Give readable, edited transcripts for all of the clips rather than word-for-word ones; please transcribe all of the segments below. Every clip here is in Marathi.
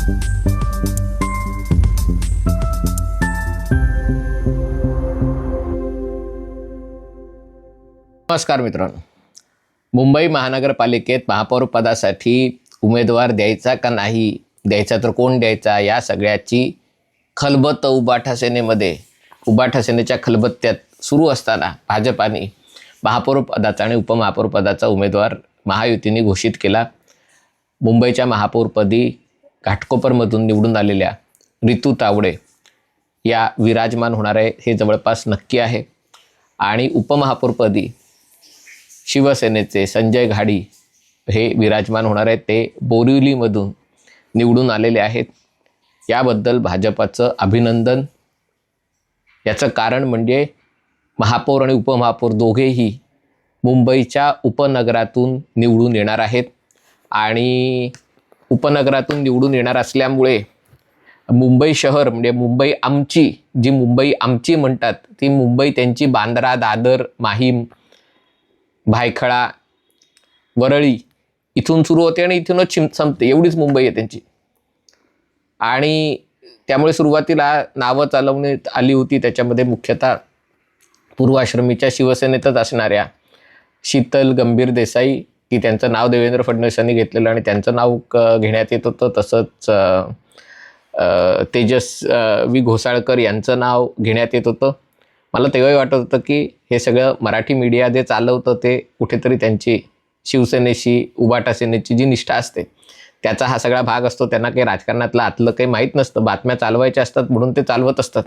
नमस्कार मित्रांनो, मुंबई महानगरपालिकेत महापौर पदासाठी उमेदवार द्यायचा का नाही द्यायचा, तर कोण द्यायचा, या सगळ्याची खलबत उबाठा सेनेच्या खलबत्त्यात सुरू असताना भाजपाने महापौर पदाचा आणि उपमहापौर पदाचा उमेदवार महायुतीने घोषित केला. मुंबईच्या महापौरपदी घाटकोपरमधून निवडून आलेल्या रितू तावडे या विराजमान होणार आहे, हे जवळपास नक्की आहे. आणि उपमहापौरपदी शिवसेनेचे संजय घाडी हे विराजमान होणार आहेत, ते बोरिवलीमधून निवडून आलेले आहेत. याबद्दल भाजपाचं अभिनंदन. याचं कारण म्हणजे महापौर आणि उपमहापौर दोघेही मुंबईच्या उपनगरातून निवडून येणार आहेत. आणि उपनगरातून निवडून येणार असल्यामुळे मुंबई शहर म्हणजे मुंबई आमची, जी मुंबई आमची म्हणतात ती मुंबई त्यांची बांद्रा, दादर, माहीम, भायखळा, वरळी इथून सुरू होते आणि इथूनच संपते, एवढीच मुंबई आहे त्यांची. आणि त्यामुळे सुरुवातीला नावं चालवण्यात आली होती, त्याच्यामध्ये मुख्यतः पूर्वाश्रमीच्या शिवसेनेतच असणाऱ्या शीतल गंभीर देसाई, की त्यांचं नाव देवेंद्र फडणवीसांनी घेतलेलं आणि त्यांचं नाव घेण्यात येत होतं. तसंच तेजस्वी घोसाळकर यांचं नाव घेण्यात येत होतं. मला तेव्हाही वाटत होतं की हे सगळं मराठी मीडिया जे चालवतं ते कुठेतरी त्यांची शिवसेनेशी, उबाटा सेनेची जी निष्ठा असते त्याचा हा सगळा भाग असतो. त्यांना काही राजकारणातलं आतलं काही माहीत नसतं, बातम्या चालवायच्या असतात म्हणून ते चालवत असतात.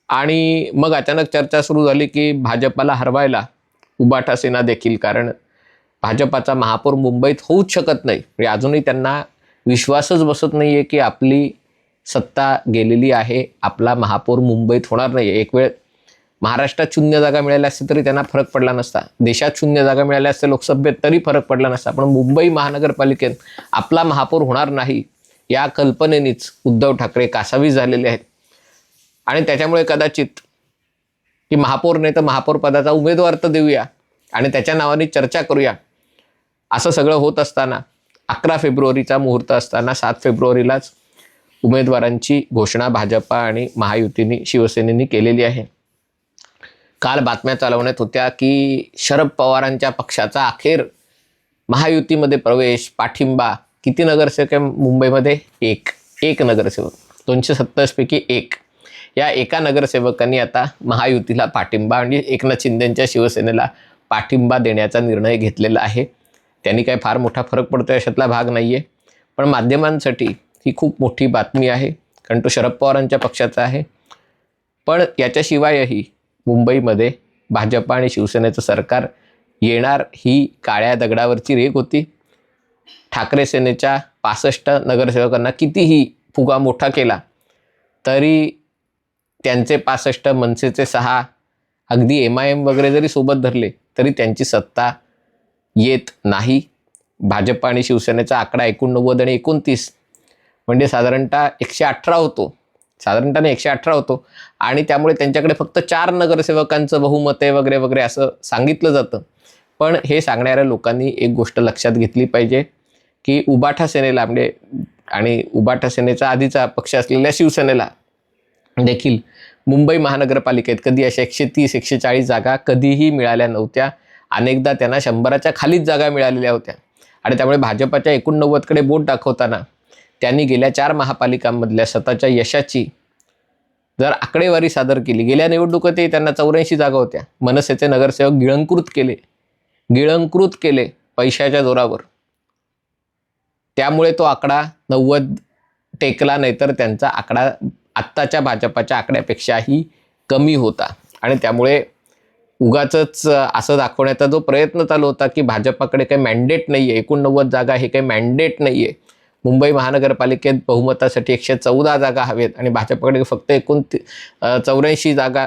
आणि मग अचानक चर्चा सुरू झाली की भाजपाला हरवायला उबाटा सेना देखील, कारण भाजपाचा महापौर मुंबईत होऊच शकत नाही. म्हणजे अजूनही त्यांना विश्वासच बसत नाही आहे की आपली सत्ता गेलेली आहे, आपला महापौर मुंबईत होणार नाही. एक वेळ महाराष्ट्रात शून्य जागा मिळाल्या असते तरी त्यांना फरक पडला नसता, देशात शून्य जागा मिळाल्या असते लोकसभेत तरी फरक पडला नसता, पण मुंबई महानगरपालिकेत आपला महापौर होणार नाही या कल्पनेनेच उद्धव ठाकरे कासावीस झालेले आहेत. आणि त्याच्यामुळे कदाचित की महापौर नाही तर महापौर पदाचा उमेदवार तर देऊया आणि त्याच्या नावाने चर्चा करूया, असं सगळं होत असताना 11 फेब्रुवारीचा मुहूर्त असताना 7 फेब्रुवारीलाच उमेदवारांची घोषणा भाजपा आणि महायुतीने, शिवसेनेने केलेली आहे. काल बातम्या चालवण्यात होत्या की शरद पवारांच्या पक्षाचा अखेर महायुतीमध्ये प्रवेश, पाठिंबा. किती नगरसेवक आहे मुंबईमध्ये? एक नगरसेवक, 227 पैकी एक. या एका नगरसेवकांनी आता महायुतीला पाठिंबा म्हणजे एकनाथ शिंदेंच्या शिवसेनेला पाठिंबा देण्याचा निर्णय घेतलेला आहे. त्यांनी काही फार मोठा फरक पडतो अशातला भाग नाही आहे, पण माध्यमांसाठी ही खूप मोठी बातमी आहे, कारण तो शरद पवारांच्या पक्षाचा आहे. पण याच्याशिवायही मुंबईमध्ये भाजपा आणि शिवसेनेचं सरकार येणार ही काळ्या दगडावरची रेघ होती. ठाकरे सेनेच्या 65 नगरसेवकांना कितीही फुगा मोठा केला तरी त्यांचे 65, मनसेचे 6, अगदी MIM वगैरे जरी सोबत धरले तरी त्यांची सत्ता येत नाही. भाजप आणि शिवसेनेचा आकडा 89 आणि 29 म्हणजे साधारणतः 118 होतो, साधारणतः 118 होतो. आणि त्यामुळे त्यांच्याकडे फक्त 4 नगरसेवकांचं बहुमत आहे वगैरे वगैरे असं सांगितलं जातं. पण हे सांगणाऱ्या लोकांनी एक गोष्ट लक्षात घेतली पाहिजे की उबाठा सेनेला म्हणजे आणि उबाठा सेनेचा आधीचा पक्ष असलेल्या शिवसेनेला देखील मुंबई महानगरपालिकेत कधी अशा 130-140 जागा कधीही मिळाल्या नव्हत्या. अनेकदा त्यांना 100च्या खालीच जागा मिळालेल्या होत्या. आणि त्यामुळे भाजपाच्या 89कडे बोट दाखवताना त्यांनी गेल्या 4 महापालिकांमधल्या स्वतःच्या यशाची जर आकडेवारी सादर केली, गेल्या निवडणुकीतही त्यांना 84 जागा होत्या. मनसेचे नगरसेवक गिळंकृत केले पैशाच्या जोरावर, त्यामुळे तो आकडा 90 टेकला, नाहीतर त्यांचा आकडा आत्ताच्या भाजपाच्या आकड्यापेक्षाही कमी होता. आणि त्यामुळे उगाचच असं दाखवण्याचा जो प्रयत्न चालू होता की भाजपाकडे काही मॅन्डेट नाही आहे, 89 जागा हे काही मॅन्डेट नाही आहे, मुंबई महानगरपालिकेत बहुमतासाठी 114 जागा हवेत आणि भाजपकडे फक्त 89 जागा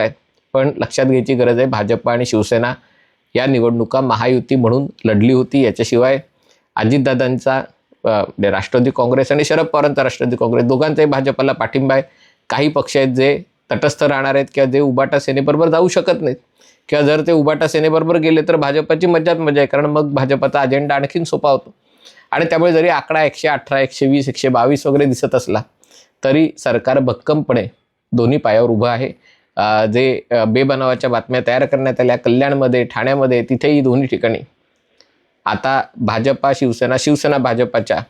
आहेत. पण लक्षात घ्यायची गरज आहे, भाजप आणि शिवसेना या निवडणुका महायुती म्हणून लढली होती. याच्याशिवाय अजितदादांचा राष्ट्रवादी काँग्रेस आणि शरद पवारांचा राष्ट्रवादी काँग्रेस दोघांचाही भाजपला पाठिंबा आहे. काही पक्ष आहेत जे तटस्थ राहणार आहेत किंवा जे उबाटा सेनेबरोबर जाऊ शकत नाहीत, किंवा जर ते उबाटा सेनेबरोबर गेले तर भाजपाची मजा आहे, कारण मग भाजपाचा अजेंडा आणखीन सोपा होतो. आणि त्यामुळे जरी आकडा 118, 120, 122 वगैरे दिसत असला तरी सरकार भक्कमपणे दोन्ही पायावर उभं आहे. जे बेबनावाच्या बातम्या तयार करण्यात आल्या कल्याणमध्ये, ठाण्यामध्ये, तिथेही दोन्ही ठिकाणी आता भाजपा शिवसेना, शिवसेना भाजपाच्या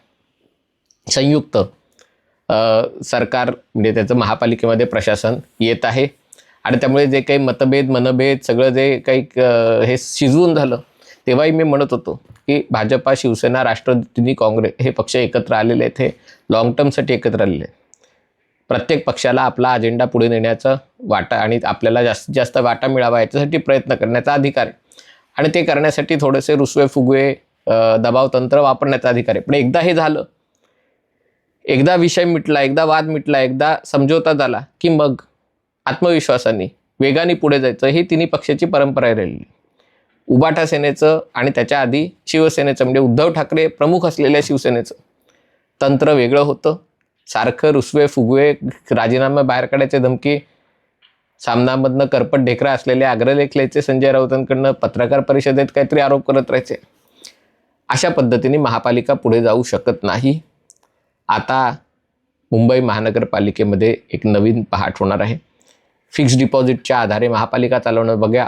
संयुक्त सरकार म्हणजे त्याचं महापालिकेमध्ये प्रशासन येत आहे. आणि त्यामुळे जे काही मनभेद सगळं जे काही हे शिजवून झालं, तेव्हाही मी म्हणत होतो की भाजपा, शिवसेना, राष्ट्रवादी काँग्रेस हे पक्ष एकत्र आलेले आहेत, हे लॉंग टर्मसाठी एकत्र आलेले आहेत. प्रत्येक पक्षाला आपला अजेंडा पुढे नेण्याचा वाटा आणि आपल्याला जास्तीत जास्त वाटा मिळावा याच्यासाठी प्रयत्न करण्याचा अधिकार आहे. आणि ते करण्यासाठी थोडेसे रुसवे फुगवे दबाव तंत्र वापरण्याचा अधिकार आहे. पण एकदा हे झालं, एकदा विषय मिटला, एकदा वाद मिटला, एकदा समझोता झाला की मग आत्मविश्वासाने वेगाने पुढे जायचं, ही तिन्ही पक्षाची परंपरा राहिलेली. उबाटा सेनेचं आणि त्याच्या आधी शिवसेनेचं म्हणजे उद्धव ठाकरे प्रमुख असलेल्या शिवसेनेचं तंत्र वेगळं होतं. सारखं रुसवे फुगवे, राजीनामा बाहेर काढायचे धमकी, सामनामधनं करपट ढेकरा असलेले अग्रलेख लिहायचे संजय राऊतांकडनं, पत्रकार परिषदेत काहीतरी आरोप करत राहायचे. अशा पद्धतीने महापालिका पुढे जाऊ शकत नाही. आता मुंबई महानगरपालिकेमध्ये एक नवीन पहाट होणार आहे. फिक्स्ड डिपॉझिटच्या आधारे महापालिका चालवणं बघा,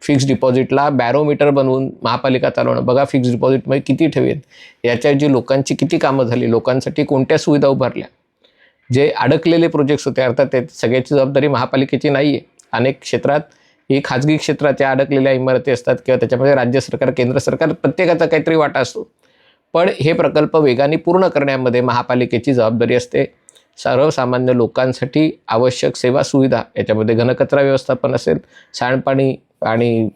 फिक्स्ड डिपॉझिटला बॅरोमीटर बनवून महापालिका चालवणं बघा, फिक्स्ड डिपॉझिटमध्ये किती ठेवेत, याच्याऐवजी लोकांची किती कामं झाली, लोकांसाठी कोणत्या सुविधा उभारल्या, जे अडकलेले प्रोजेक्ट्स होते, अर्थात ते सगळ्याची जबाबदारी महापालिकेची नाही आहे. अनेक क्षेत्रात ही खाजगी क्षेत्राच्या अडकलेल्या इमारती असतात किंवा त्याच्यामध्ये राज्य सरकार, केंद्र सरकार प्रत्येकाचा काहीतरी वाटा असतो. पण हे प्रकल्प वेगाने पूर्ण करण्यामध्ये महापालिकेची जबाबदारी असते. सर्वसामान्य लोकांसाठी आवश्यक सेवा सुविधा, याच्यामध्ये घनकचरा व्यवस्थापन असेल, सांडपाणी आणि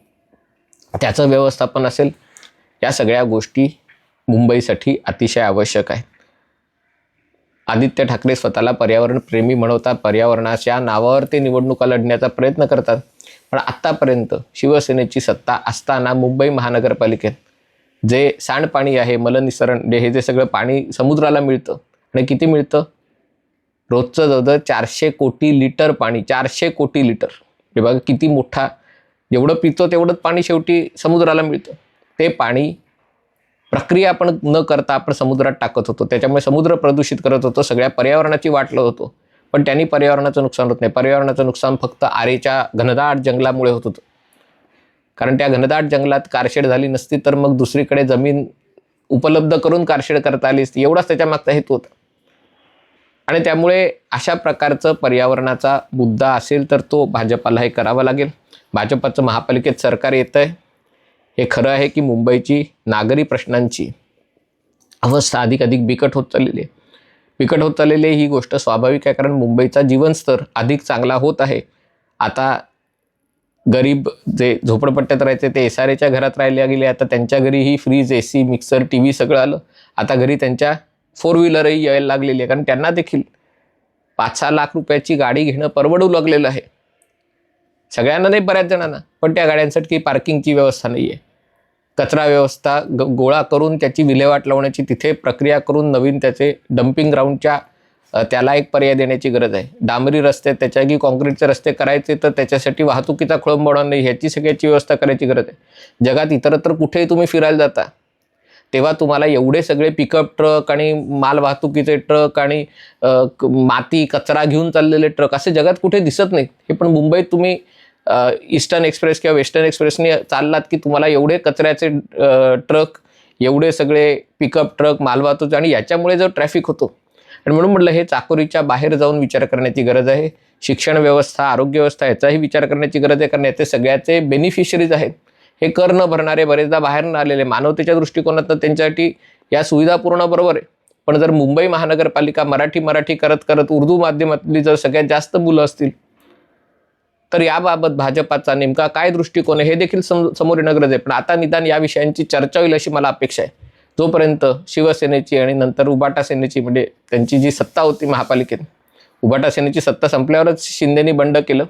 त्याचं व्यवस्थापन असेल, या सगळ्या गोष्टी मुंबईसाठी अतिशय आवश्यक आहेत. आदित्य ठाकरे स्वतःला पर्यावरण प्रेमी म्हणवतात, पर्यावरणाच्या नावावर ते निवडणुका लढण्याचा प्रयत्न करतात. पण आत्तापर्यंत शिवसेनेची सत्ता असताना मुंबई महानगरपालिकेत जे सांडपाणी आहे, मलनिसरण, हे जे सगळं पाणी समुद्राला मिळतं आणि किती मिळतं, रोजचं जवळजवळ 400 कोटी लिटर पाणी, 400 कोटी लिटर, हे बघा किती मोठा, जेवढं पितो तेवढंच पाणी शेवटी समुद्राला मिळतं. ते पाणी प्रक्रिया आपण न करता आपण समुद्रात टाकत होतो, त्याच्यामुळे समुद्र प्रदूषित करत होतो, सगळ्या पर्यावरणाची वाट लावत होतो. पण त्यांनी पर्यावरणाचं नुकसान होत नाही. पर्यावरणाचं नुकसान फक्त आरेच्या घनदाट जंगलामुळे होत होतं. कारण त्या घनदाट जंगलात कारशेड झाली नसती तर मग दुसरीकडे जमीन उपलब्ध करून कारशेड करता आली असती, एवढाच त्याच्या मागचा हेतू होता. आणि त्यामुळे अशा प्रकारचं पर्यावरणाचा मुद्दा असेल तर तो भाजपाला हे करावा लागेल. भाजपाचं महापालिकेत सरकार येतं आहे, हे खरं आहे की मुंबईची नागरी प्रश्नांची अवस्था अधिक बिकट होत चाललेली आहे. बिकट होत चाललेली ही गोष्ट स्वाभाविक आहे, कारण मुंबईचा जीवनस्तर अधिक चांगला होत आहे. आता गरीब जे झोपडपट्ट्यात राहायचे ते SRAच्या घरात राहिले गेले, आता त्यांच्या घरीही फ्रीज, AC, मिक्सर, TV सगळं आलं. आता घरी त्यांच्या 4 व्हीलरही यायला लागलेली आहे, कारण त्यांना देखील 5-6 लाख रुपयाची गाडी घेणं परवडू लागलेलं आहे. सगळ्यांना नाही, बऱ्याच जणांना. पण त्या गाड्यांसाठी पार्किंगची व्यवस्था नाही आहे. कचरा व्यवस्था गोळा करून त्याची विल्हेवाट लावण्याची, तिथे प्रक्रिया करून नवीन त्याचे डम्पिंग ग्राउंडच्या त्याला एक पर्याय देण्याची गरज आहे. डांबरी रस्ते, त्याच्यागी काँक्रीटचे रस्ते करायचे तर त्याच्यासाठी वाहतुकीचा खोळंब होणार नाही, ह्याची सगळ्याची व्यवस्था करायची गरज आहे. जगात इतरत्र कुठेही तुम्ही फिरायला जाता तेव्हा तुम्हाला एवढे सगळे पिकअप ट्रक आणि माल वाहतुकीचे ट्रक आणि माती कचरा घेऊन चाललेले ट्रक असे जगात कुठे दिसत नाहीत. हे पण मुंबईत तुम्ही ईस्टर्न एक्सप्रेस किंवा वेस्टर्न एक्सप्रेसने चाललात की तुम्हाला एवढे कचऱ्याचे ट्रक, एवढे सगळे पिकअप ट्रक, मालवाहतूक, आणि याच्यामुळे जो ट्रॅफिक होतो. आणि म्हणून म्हटलं हे चाकोरीच्या बाहेर जाऊन विचार करण्याची गरज आहे. शिक्षण व्यवस्था, आरोग्य व्यवस्था याचाही विचार करण्याची गरज आहे, कारण याचे सगळ्याचे बेनिफिशरीज आहेत. हे कर न भरणारे, बरेचदा बाहेर न आलेले, मानवतेच्या दृष्टिकोनातून त्यांच्यासाठी या सुविधा पूर्ण बरोबर आहे. पण जर मुंबई महानगरपालिका मराठी करत करत उर्दू माध्यमातली जर सगळ्यात जास्त मुलं असतील तर याबाबत भाजपाचा नेमका काय दृष्टिकोन आहे हे देखील समोर येणं गरज आहे. पण आता निदान या विषयांची चर्चा होईल अशी मला अपेक्षा आहे. जोपर्यंत शिवसेनेची आणि नंतर उबाटा सेनेची, म्हणजे त्यांची जी सत्ता होती महापालिकेत, उबाटा सेनेची सत्ता संपल्यावरच शिंदेनी बंड केलं,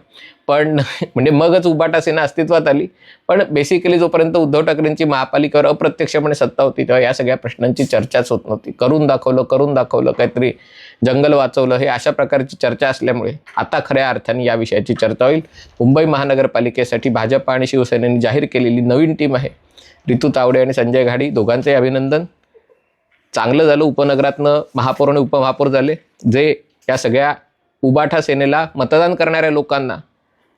पण म्हणजे मगच उबाटा सेना अस्तित्वात आली. पण बेसिकली जोपर्यंत उद्धव ठाकरेंची महापालिकेवर अप्रत्यक्षपणे सत्ता होती तेव्हा या सगळ्या प्रश्नांची चर्चाच होत नव्हती. करून दाखवलं, काहीतरी जंगल वाचवलं, हे अशा प्रकारची चर्चा असल्यामुळे आता खऱ्या अर्थाने या विषयाची चर्चा होईल. मुंबई महानगरपालिकेसाठी भाजप आणि शिवसेनेने जाहीर केलेली नवीन टीम आहे. रितू तावडे आणि संजय घाडी, दोघांचेही अभिनंदन. चांगलं झालं उपनगरातनं महापौर आणि उपमहापौर झाले, जे या सगळ्या उबाठा सेनेला मतदान करणाऱ्या लोकांना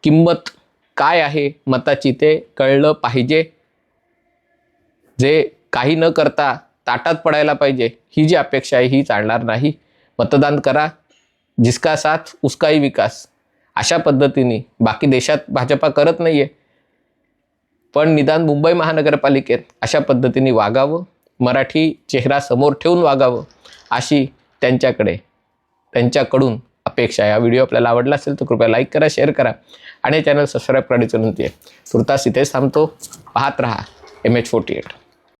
किंमत काय आहे मताची ते कळलं पाहिजे. जे काही न करता ताटात पडायला पाहिजे ही जी अपेक्षा आहे ही चालणार नाही. मतदान करा, जिसका साथ उसका ही विकास, अशा पद्धतीने बाकी देशात भाजपा करत नाहीये, पण निदान मुंबई महानगरपालिकेत अशा पद्धतीने वागावं, मराठी चेहरा समोर ठेवून वागावं, अशी त्यांच्याकडून अपेक्षा आहे. हा व्हिडिओ आपल्याला आवडला असेल तर कृपया लाईक करा, शेअर करा आणि चॅनल सबस्क्राईब करायची विनंती आहे. तुर्तास इथेच थांबतो. पाहत रहा MH48.